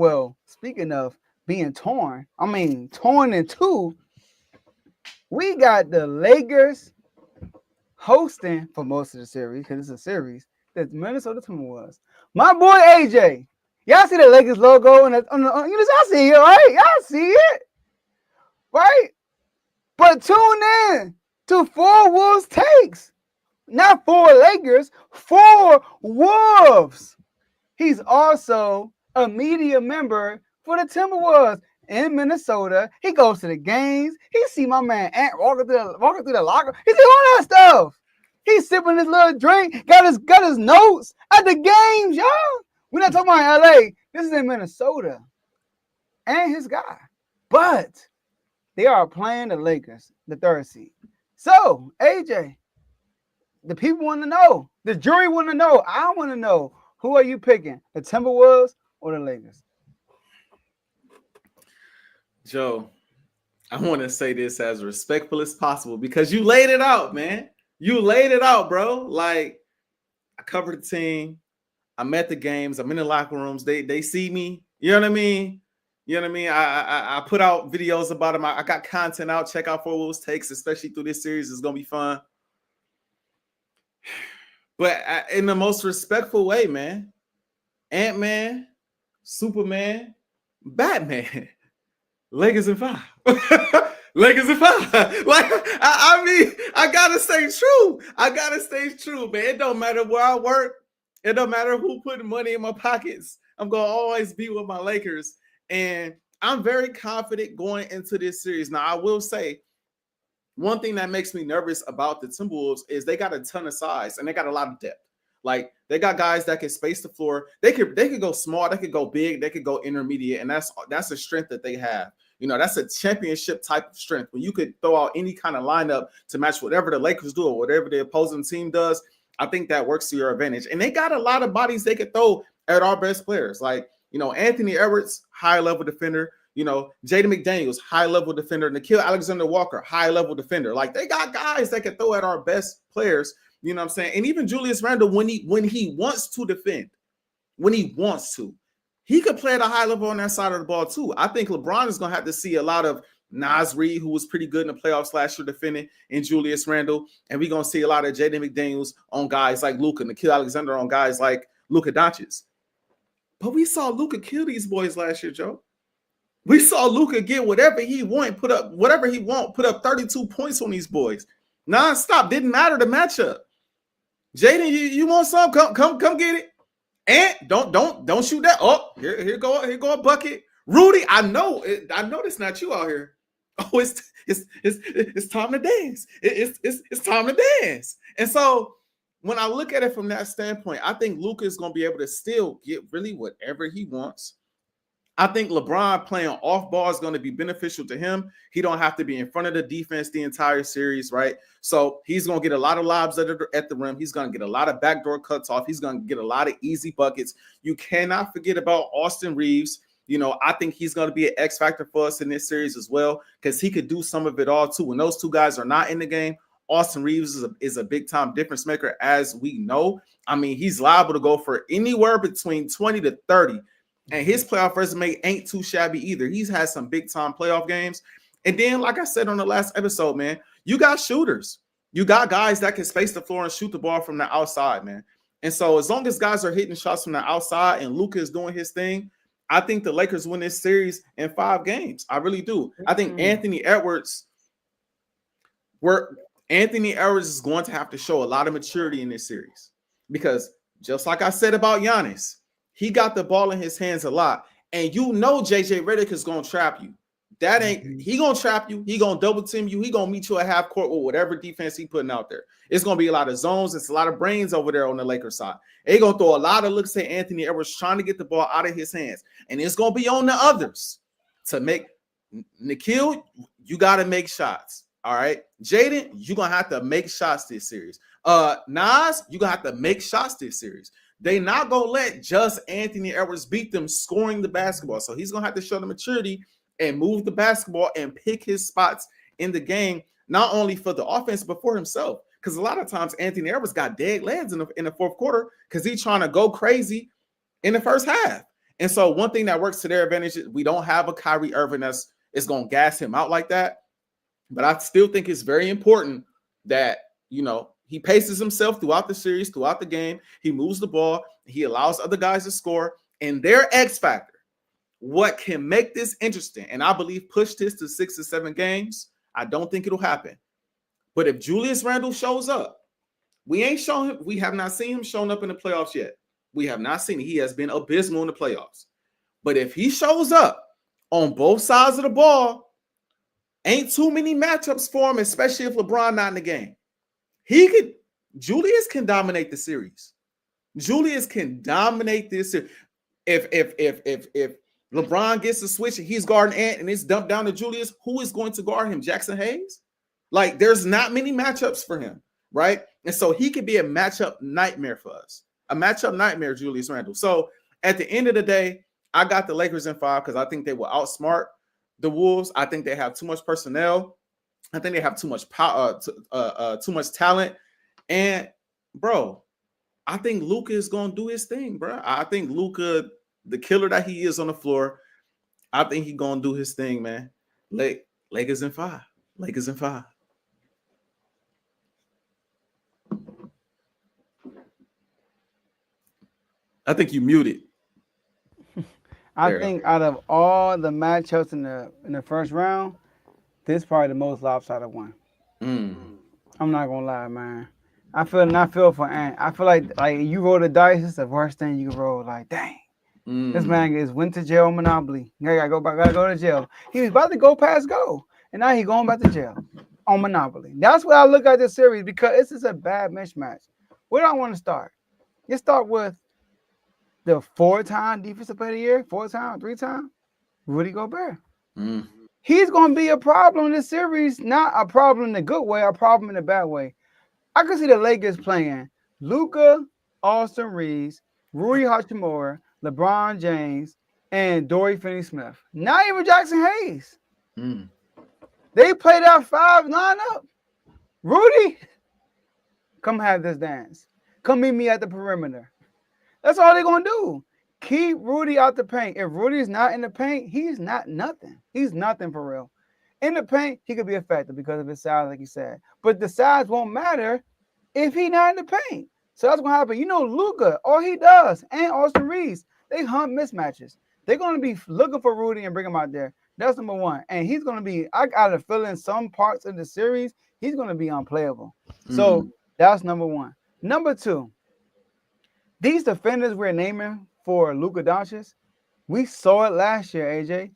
Well, speaking of being torn in two, we got the Lakers hosting for most of the series because it's a series. That's Minnesota Timberwolves. My boy AJ, y'all see the Lakers logo y'all see it, right? Y'all see it, right? But tune in to Four Wolves Takes, not four Lakers, four Wolves. He's also a media member for the Timberwolves in Minnesota. He goes to the games. He see my man Ant walking through the locker. He see all that stuff. He's sipping his little drink. Got his notes at the games, y'all. We're not talking about LA. This is in Minnesota. And his guy. But they are playing the Lakers, the third seed. So, AJ, the people want to know. The jury want to know. I want to know. Who are you picking? The Timberwolves or the Lakers? Joe, I want to say this as respectful as possible because you laid it out, man. You laid it out, bro. Like, I covered the team. I'm at the games. I'm in the locker rooms. They see me. You know what I mean? You know what I mean? I put out videos about them. I got content out. Check out Four Wolves Takes, especially through this series. It's going to be fun. But in the most respectful way, man. Ant-Man, Superman, Batman. Lakers in 5. Lakers in 5. Like, I mean, I gotta stay true. Man. It don't matter where I work. It don't matter who putting money in my pockets. I'm gonna always be with my Lakers. And I'm very confident going into this series. Now, I will say, one thing that makes me nervous about the Timberwolves is they got a ton of size and they got a lot of depth. Like, they got guys that can space the floor. They could go small, they could go big, they could go intermediate, and that's a strength that they have. You know, that's a championship type of strength. When you could throw out any kind of lineup to match whatever the Lakers do or whatever the opposing team does, I think that works to your advantage. And they got a lot of bodies they could throw at our best players. Like, you know, Anthony Edwards, high-level defender. You know, Jaden McDaniels, high-level defender. Nikhil Alexander-Walker, high-level defender. Like, they got guys that can throw at our best players. You know what I'm saying? And even Julius Randle, when he wants to defend, when he wants to, he could play at a high level on that side of the ball too. I think LeBron is going to have to see a lot of Naz Reid, who was pretty good in the playoffs last year defending, and Julius Randle. And we're going to see a lot of Jaden McDaniels on guys like Luka, Nikhil Alexander on guys like Luka Doncic. But we saw Luka kill these boys last year, Joe. We saw Luka get whatever he want, put up 32 points on these boys. Non-stop. Didn't matter the matchup. Jaden, you want some? Come get it. And don't shoot that. Oh, here go a bucket. Rudy, I know it's not you out here. Oh, it's time to dance. It's time to dance. And so when I look at it from that standpoint, I think Luka is going to be able to still get really whatever he wants. I think LeBron playing off ball is going to be beneficial to him. He don't have to be in front of the defense the entire series, right? So he's going to get a lot of lobs at the rim. He's going to get a lot of backdoor cuts off. He's going to get a lot of easy buckets. You cannot forget about Austin Reeves. You know, I think he's going to be an X factor for us in this series as well because he could do some of it all too. When those two guys are not in the game, Austin Reeves is a big-time difference maker, as we know. I mean, he's liable to go for anywhere between 20 to 30. And his playoff resume ain't too shabby either. He's had some big-time playoff games. And then, like I said on the last episode, man, you got shooters. You got guys that can space the floor and shoot the ball from the outside, man. And so as long as guys are hitting shots from the outside and Luka is doing his thing, I think the Lakers win this series in 5 games. I really do. I think Anthony Edwards is going to have to show a lot of maturity in this series because just like I said about Giannis, he got the ball in his hands a lot. And you know JJ Redick is going to trap you. He going to trap you. He going to double team you. He going to meet you at half court with whatever defense he putting out there. It's going to be a lot of zones. It's a lot of brains over there on the Lakers side. They going to throw a lot of looks at Anthony Edwards trying to get the ball out of his hands. And it's going to be on the others to make Nikhil, you got to make shots. All right. Jaden, you're going to have to make shots this series. Naz, you're going to have to make shots this series. They not going to let just Anthony Edwards beat them scoring the basketball. So he's going to have to show the maturity and move the basketball and pick his spots in the game, not only for the offense, but for himself. Because a lot of times Anthony Edwards got dead legs in the fourth quarter because he's trying to go crazy in the first half. And so one thing that works to their advantage is we don't have a Kyrie Irving that's is going to gas him out like that. But I still think it's very important that, he paces himself throughout the series, throughout the game. He moves the ball. He allows other guys to score. And their X factor, what can make this interesting, and I believe push this to 6 or 7 games, I don't think it'll happen. But if Julius Randle shows up, we have not seen him showing up in the playoffs yet. We have not seen it. He has been abysmal in the playoffs. But if he shows up on both sides of the ball, ain't too many matchups for him, especially if LeBron not in the game. Julius can dominate the series. Julius can dominate this series. If LeBron gets the switch and he's guarding Ant and it's dumped down to Julius, who is going to guard him? Jackson Hayes? Like, there's not many matchups for him, right? And so he could be a matchup nightmare for us. A matchup nightmare, Julius Randle. So at the end of the day, I got the Lakers in 5 because I think they will outsmart the Wolves. I think they have too much personnel. I think they have too much power, too much talent. And, bro, I think Luka is going to do his thing, bro. I think Luka, the killer that he is on the floor, I think he's going to do his thing, man. Lakers in 5. Lakers in 5. I think you muted. I think out of all the matchups in the first round, this is probably the most lopsided one. I'm not gonna lie, man. I feel for Ant. I feel like you roll the dice, it's the worst thing you can roll. Like, dang, this man went to jail on Monopoly. Gotta go to jail. He was about to go past go, and now he going back to jail on Monopoly. That's what I look at this series because this is a bad mismatch. Where do I want to start? You start with the 4-time defensive player of the year, 3-time, Rudy Gobert. He's going to be a problem in this series, not a problem in the good way, a problem in the bad way. I can see the Lakers playing Luka, Austin Reeves, Rui Hachimura, LeBron James, and Dorian Finney-Smith. Not even Jackson Hayes. They played that 5 lineup. Rudy, come have this dance. Come meet me at the perimeter. That's all they're going to do. Keep Rudy out the paint. If Rudy's not in the paint, he's not nothing. He's nothing for real. In the paint, he could be effective because of his size, like you said. But the size won't matter if he's not in the paint. So that's going to happen. Luka, all he does, and Austin Reeves, they hunt mismatches. They're going to be looking for Rudy and bring him out there. That's number one. And he's going to be, I got a feeling some parts of the series, he's going to be unplayable. So that's number one. Number two, these defenders we're naming for Luka Doncic, we saw it last year, AJ.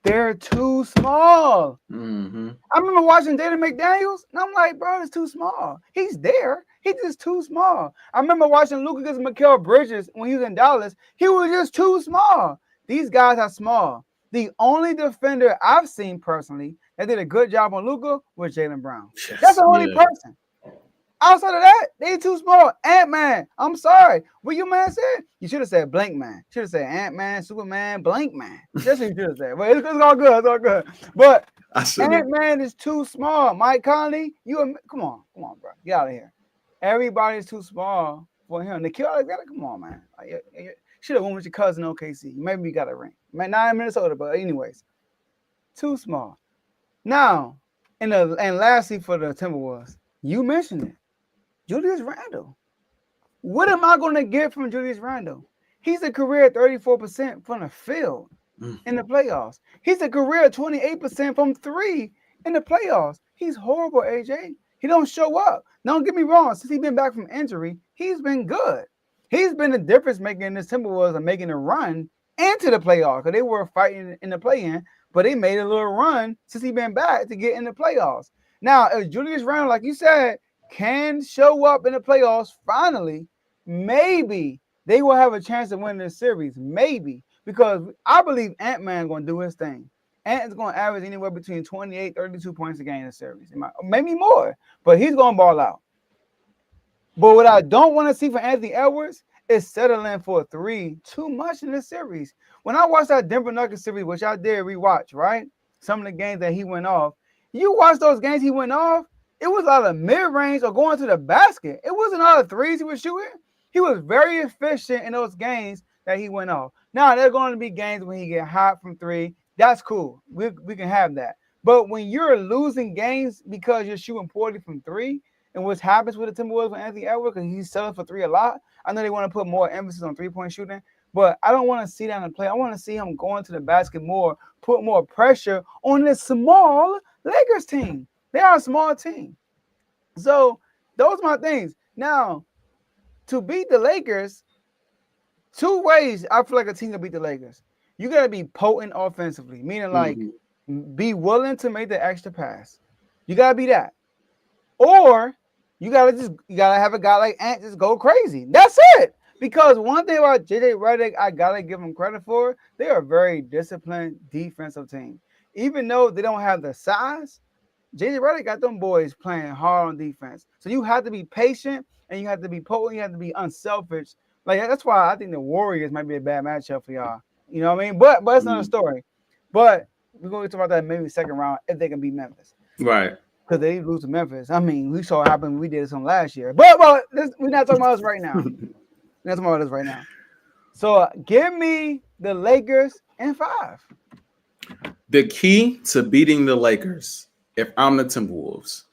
They're too small. I remember watching Jaden McDaniels, and I'm like, bro, it's too small. He's there. He's just too small. I remember watching Luka against Mikal Bridges when he was in Dallas. He was just too small. These guys are small. The only defender I've seen personally that did a good job on Luka was Jaylen Brown. Yes, that's the only person. Outside of that, they too small. Ant-Man, I'm sorry. What your man said? You should have said Blank Man. Should have said Ant-Man, Superman, Blank Man. That's what you should have said. But it's all good. It's all good. But Ant-Man is too small. Mike Conley, come on, bro. Get out of here. Everybody's too small for him. Nikhil Alexander, come on, man. You should have went with your cousin OKC. Maybe you got a ring. Not in Minnesota, but anyways. Too small. Now, and lastly for the Timberwolves, you mentioned it. Julius Randle. What am I going to get from Julius Randle? He's a career 34% from the field in the playoffs. He's a career 28% from 3 in the playoffs. He's horrible, AJ. He don't show up. Don't get me wrong. Since he's been back from injury, he's been good. He's been the difference maker in this Timberwolves and making a run into the playoffs. Because they were fighting in the play-in, but they made a little run since he's been back to get in the playoffs. Now, if Julius Randle, like you said, can show up in the playoffs finally, maybe they will have a chance to win this series. Maybe. Because I believe Ant-Man going to do his thing. Ant is going to average anywhere between 28, 32 points a game in the series. Maybe more. But he's going to ball out. But what I don't want to see for Anthony Edwards is settling for a 3 too much in this series. When I watched that Denver Nuggets series, which I did rewatch, right? Some of the games that he went off. You watch those games he went off, it was a lot of mid-range or going to the basket. It wasn't all the threes he was shooting. He was very efficient in those games that he went off. Now there are going to be games when he get hot from three. That's cool. We can have that. But when you're losing games because you're shooting poorly from three, and what happens with the Timberwolves with Anthony Edwards because he's selling for three a lot. I know they want to put more emphasis on 3-point shooting, but I don't want to see that in the play. I want to see him going to the basket more, put more pressure on this small Lakers team. They are a small team. So those are my things. Now, to beat the Lakers, two ways I feel like a team can beat the Lakers. You got to be potent offensively, meaning like be willing to make the extra pass. You got to be that. Or you gotta have a guy like Ant just go crazy. That's it. Because one thing about JJ Redick, I gotta give him credit for, they are a very disciplined defensive team. Even though they don't have the size, JJ Redick got them boys playing hard on defense. So you have to be patient and you have to be potent, you have to be unselfish. Like that's why I think the Warriors might be a bad matchup for y'all. You know what I mean? But it's not a story. But we're gonna talk about that maybe second round if they can beat Memphis. Right. Because they lose to Memphis. I mean, we saw what happened when we did some last year. But we're not talking about us right now. We're not talking about us right now. So give me the Lakers in 5. The key to beating the Lakers, if I'm the Timberwolves,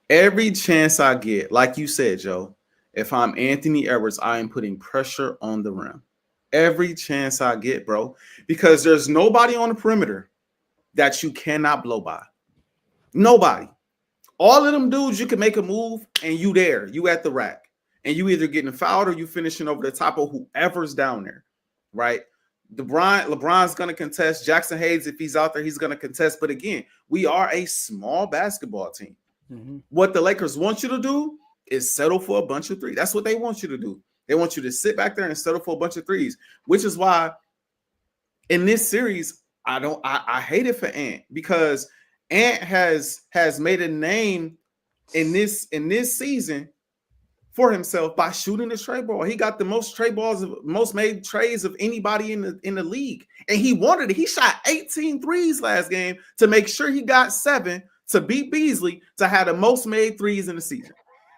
every chance I get, like you said, Joe, if I'm Anthony Edwards, I am putting pressure on the rim. Every chance I get, bro. Because there's nobody on the perimeter that you cannot blow by. Nobody. All of them dudes, you can make a move and you there. You at the rack. And you either getting fouled or you finishing over the top of whoever's down there. Right? LeBron's going to contest. Jackson Hayes, if he's out there, he's going to contest. But again, we are a small basketball team. Mm-hmm. What the Lakers want you to do is settle for a bunch of threes. That's what they want you to do. They want you to sit back there and settle for a bunch of threes, which is why in this series, I hate it for Ant because Ant has made a name in this season for himself by shooting the tray ball. He got the most tray balls, most made trays of anybody in the league. And he wanted it. He shot 18 threes last game to make sure he got 7 to beat Beasley to have the most made threes in the season.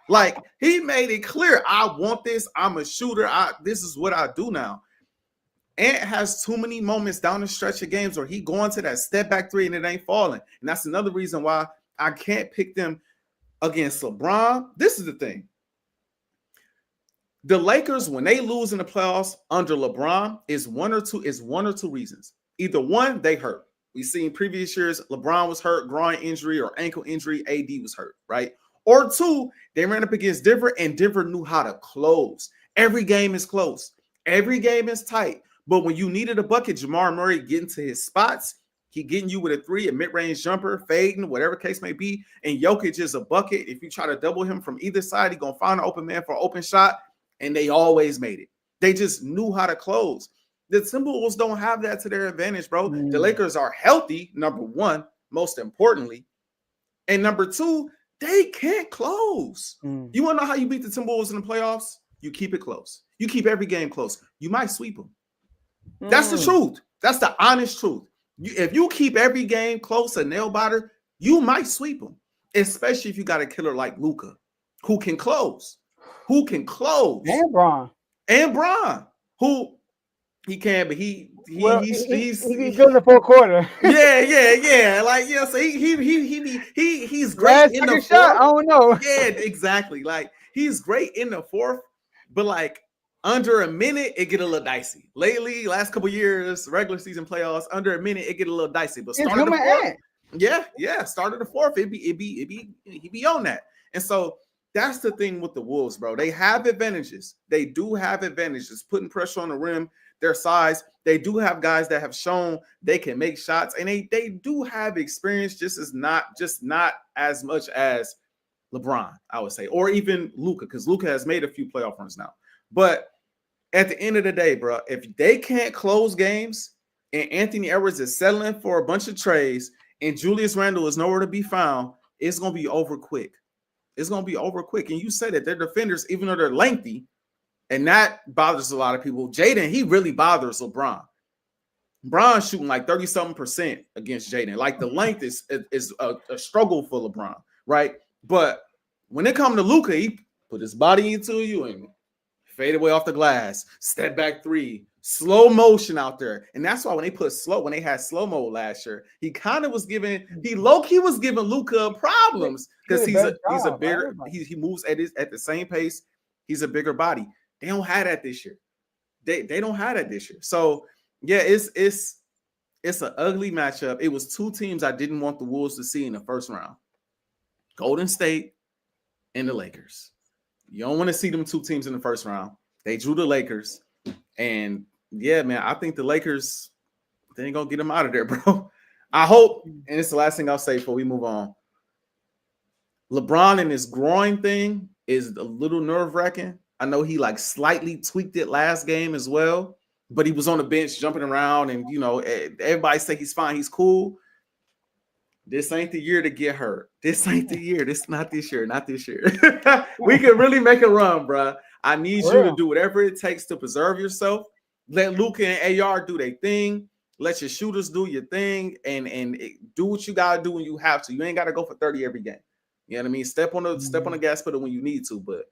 Like he made it clear, I want this. I'm a shooter. This is what I do now. Ant has too many moments down the stretch of games where he going to that step back three and it ain't falling. And that's another reason why I can't pick them against LeBron. This is the thing. The Lakers, when they lose in the playoffs under LeBron, is one or two reasons. Either one, they hurt. We've seen previous years, LeBron was hurt, groin injury or ankle injury, AD was hurt, right? Or two, they ran up against Denver and Denver knew how to close. Every game is close. Every game is tight. But when you needed a bucket, Jamar Murray getting to his spots, he getting you with a three, a mid-range jumper, fading, whatever case may be, and Jokic is a bucket. If you try to double him from either side, he's going to find an open man for an open shot, and they always made it. They just knew how to close. The Timberwolves don't have that to their advantage, bro. The Lakers are healthy, number one, most importantly. And number two, they can't close. You want to know how you beat the Timberwolves in the playoffs? You keep it close. You keep every game close. You might sweep them. That's the truth. That's the honest truth. If you keep every game close, a nail biter, you might sweep them. Especially if you got a killer like Luka, who can close. And Bron, who he can, but he's good in the fourth quarter. Yeah. Like so he's great in the fourth. Shot, I don't know. Yeah, exactly. Like he's great in the fourth, but like under a minute, it get a little dicey. Lately, last couple years, regular season playoffs, under a minute, it get a little dicey. But starting the fourth, started the fourth, he be on that. And so that's the thing with the Wolves, bro. They have advantages. They do have advantages, putting pressure on the rim, their size. They do have guys that have shown they can make shots, and they do have experience, just not as much as LeBron, I would say, or even Luka, because Luka has made a few playoff runs now. But at the end of the day, bro, if they can't close games and Anthony Edwards is settling for a bunch of trades and Julius Randle is nowhere to be found, it's going to be over quick. It's going to be over quick. And you said that they're defenders, even though they're lengthy, and that bothers a lot of people. Jaden, he really bothers LeBron. LeBron's shooting like 30-something% against Jaden. Like the length is a struggle for LeBron, right? But when it comes to Luka, he put his body into you and fade away off the glass, step back three, slow motion out there. And that's why when they had slow mo last year, he low key was giving Luka problems because he's a bigger, he moves at the same pace. He's a bigger body. They don't have that this year. They don't have that this year. So yeah, it's an ugly matchup. It was two teams I didn't want the Wolves to see in the first round. Golden State and the Lakers. You don't want to see them two teams in the first round. They drew the Lakers. And yeah, man, I think the Lakers, they ain't gonna get them out of there, bro. I hope, and it's the last thing I'll say before we move on. LeBron and his groin thing is a little nerve-wracking. I know he like slightly tweaked it last game as well, but he was on the bench jumping around, and you know, everybody say he's fine, he's cool. This ain't the year to get hurt. This ain't the year. This not this year. Not this year. We can really make a run, bro. I need you to do whatever it takes to preserve yourself. Let Luka and AR do their thing. Let your shooters do your thing, and do what you gotta do when you have to. You ain't gotta go for 30 every game. You know what I mean? Step on the gas pedal when you need to, but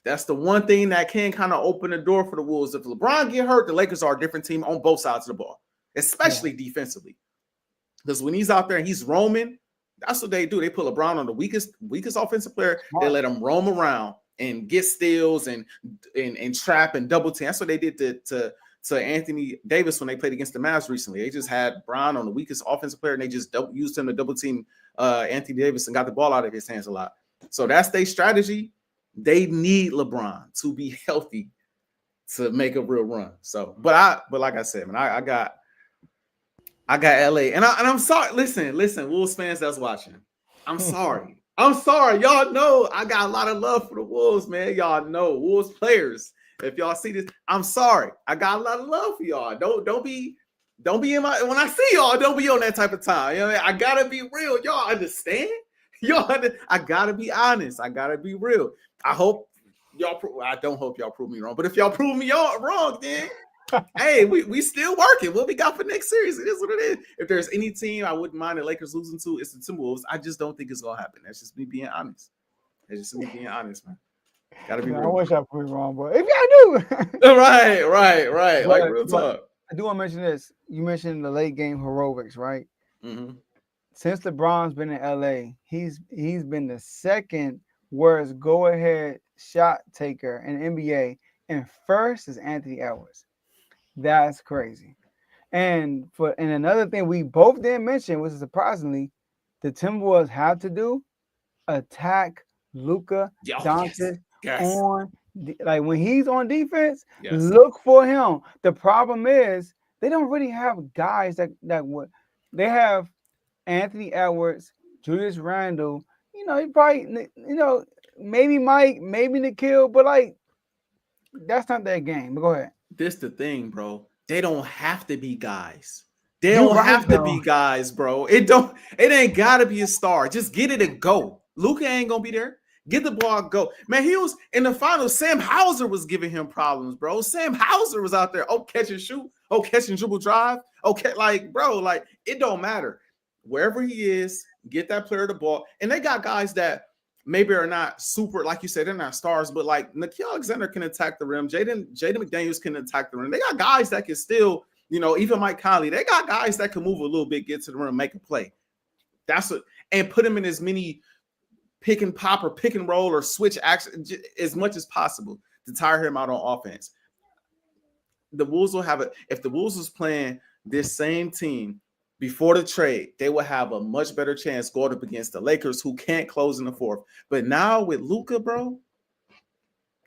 that's the one thing that can kind of open the door for the Wolves. If LeBron get hurt, the Lakers are a different team on both sides of the ball, especially defensively. Because when he's out there and he's roaming, that's what they do. They put LeBron on the weakest offensive player. They let him roam around and get steals and trap and double team. That's what they did to Anthony Davis when they played against the Mavs recently. They just had Brown on the weakest offensive player, and they just used him to double team Anthony Davis and got the ball out of his hands a lot. So that's their strategy. They need LeBron to be healthy to make a real run. So, but like I said, man, I got LA, and I'm sorry. Listen, Wolves fans that's watching. I'm sorry. Y'all know I got a lot of love for the Wolves, man. Y'all know Wolves players. If y'all see this, I'm sorry. I got a lot of love for y'all. Don't be in my when I see y'all. Don't be on that type of time. You know what I mean? I gotta be real. Y'all understand? I gotta be honest. I gotta be real. I hope y'all. I don't hope y'all prove me wrong. But if y'all prove me wrong, then. Hey, we still working. What we got for next series? It is what it is. If there's any team I wouldn't mind the Lakers losing to, it's the Timberwolves. I just don't think it's gonna happen. That's just me being honest. Man. Gotta be real. I wish I proved me wrong, but if y'all do. right. Like real talk. I do want to mention this. You mentioned the late game heroics, right? Mm-hmm. Since LeBron's been in LA, he's been the second worst go-ahead shot taker in the NBA, and first is Anthony Edwards. That's crazy. And another thing we both didn't mention, which is surprisingly, the Timberwolves have to do attack Luka Doncic on like when he's on defense. Look for him. The problem is they don't really have guys that would. They have Anthony Edwards, Julius Randle. You know, he probably maybe Mike, maybe Nikhil, but like that's not their game. But go ahead. This the thing, bro. They don't have to be guys. They don't have to be guys, bro. It ain't gotta be a star. Just get it and go. Luka ain't gonna be there. Get the ball, go. Man, he was in the finals. Sam Hauser was giving him problems, bro. Sam Hauser was out there. Oh, catch and shoot. Oh, catch and dribble drive. Okay, like, bro, like it don't matter. Wherever he is, get that player the ball. And they got guys that maybe are not super, like you said, they're not stars, but like Nikhil Alexander can attack the rim. Jaden McDaniels can attack the rim. They got guys that can still, even Mike Conley, they got guys that can move a little bit, get to the rim, make a play. That's what, and put him in as many pick and pop or pick and roll or switch action as much as possible to tire him out on offense. The Wolves will have if the Wolves was playing this same team before the trade, they will have a much better chance going up against the Lakers, who can't close in the fourth. But now with Luka, bro,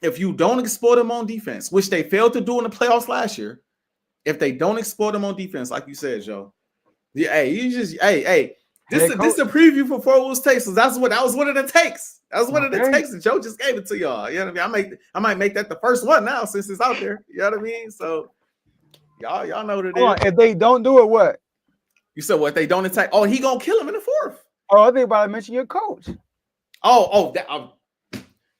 if you don't exploit him on defense, which they failed to do in the playoffs last year, if they don't exploit him on defense, like you said, Joe, this is a preview for Four Wolves Takes. So that was one of the takes. That was one of the takes that Joe just gave it to y'all. You know what I mean? I might make that the first one now since it's out there. You know what I mean? So y'all know what it is. If they don't do it, what? You said what? They don't attack. Oh, he gonna kill him in the fourth. Oh, I think about to mention your coach.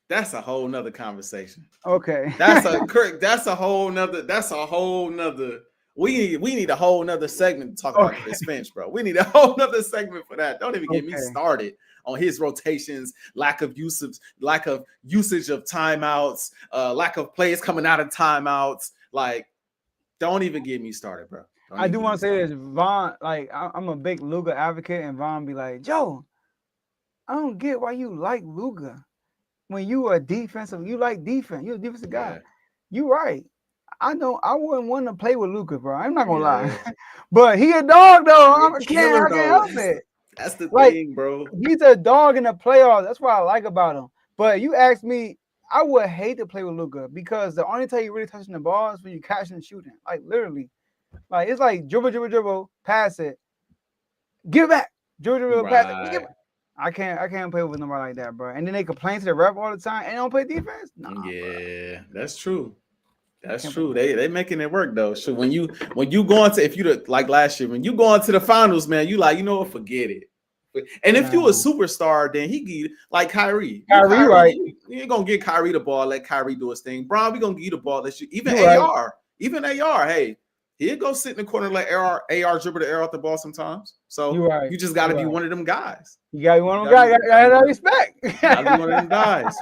That's a whole nother conversation. Okay. That's a whole nother. We need a whole nother segment to talk about this bench, bro. We need a whole nother segment for that. Don't even get me started on his rotations, lack of usage of timeouts, lack of plays coming out of timeouts. Like, don't even get me started, bro. Don't I even do get me want to say started. this, Vaughn. Like I'm a big Luka advocate, and Vaughn be like, Joe, I don't get why you like Luka when you are defensive. You like defense. You're a defensive guy. Yeah, You right. I know. I wouldn't want to play with Luka, bro. I'm not gonna lie. yeah. But he a dog though. He a I can't. killer I can't though. help it. That's the Like thing, bro. he's a dog in the playoffs. That's what I like about him. But you ask me, I would hate to play with Luka because the only time you really touching the ball is when you catching and shooting. Like literally. Like it's like dribble, dribble, dribble, pass it, give it back, dribble, dribble, pass it, give it Right. back. I can't play with nobody like that, bro. And then they complain to the ref all the time and they don't play defense. Nah, bro. Yeah, that's true. I That's can't play true. with that. They making it work though. So when you go into if you like last year, when you go into the finals, man, you like, you know what, forget it. And if you a Man. superstar, then he get like Kyrie. You Kyrie, right? you ain't gonna get Kyrie the ball, let Kyrie do his thing. Bron, we gonna give you the ball. Let you even You right. AR, even AR. Hey, he'll go sit in the corner, let AR dribble the air out the ball sometimes. So You right. you just got to You be right. one of them guys. You got one You of them guys. gotta Got that respect. be one of them guys.